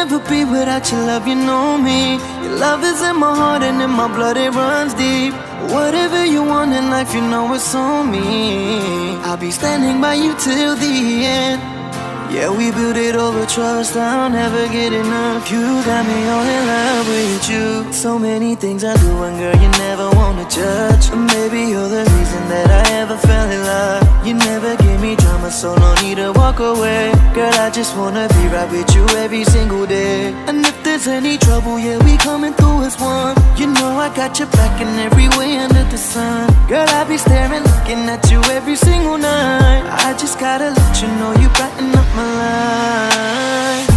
never be without your love, you know me. Your love is in my heart and in my blood, it runs deep. Whatever you want in life, you know it's on me. I'll be standing by you till the end. Yeah, we built it over trust, I'll never get enough. You got me all in love with you. So many things I do and girl, you never wanna judge. Maybe you're the reason that I ever fell in love. You never gave me drama, so no need to walk away. Girl, I just wanna be right with you every single day. And if there's any trouble, yeah, we coming through as one. You know I got your back in every way under the sun. Girl, I be staring, looking at you every single night. I just gotta let you know you brighten up my life.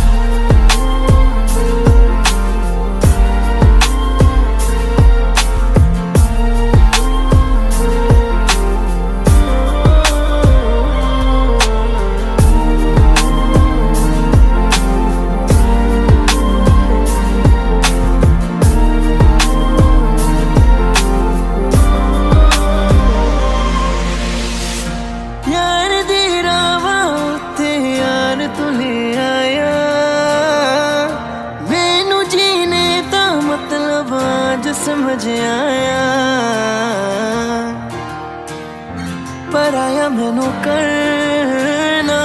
समझ आया पर आया मैनू करना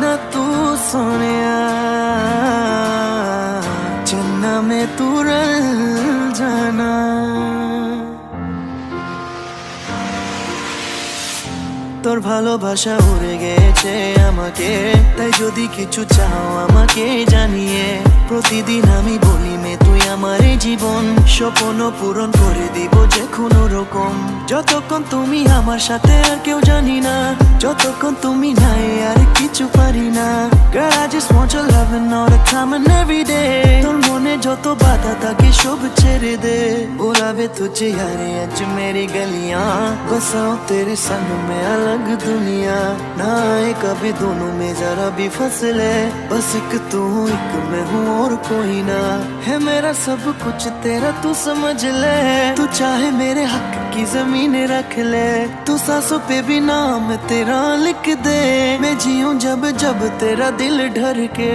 ना तू सोनिया चन्ना में तू रल जाना তোর ভালোবাসা উড়ে গেছে আমাকে তাই যদি কিছু চাও আমাকে জানিয়ে প্রতিদিন আমি বলি মে তুই আমার জীবন স্বপ্ন পূরণ করে দিব যে কোনো রকম যতক্ষণ তুমি আমার সাথে আর কেউ জানি না যতক্ষণ তুমি নাই আর কিছু পারি না Girl I just want your loving all the time and every day তোর মনে যত বাধা থাকে সব ছেড়ে দে बुलावे तुझे यारे आज मेरी गलियां बसाओ तेरे संग में अलग दुनिया ना आए कभी दोनों में जरा भी फसले बस एक तू एक मैं हूँ और कोई ना है मेरा सब कुछ तेरा तू समझ ले तू चाहे मेरे हक की जमीन रख ले तू सांसों पे भी नाम तेरा लिख दे मैं जीऊं जब जब तेरा दिल ढर के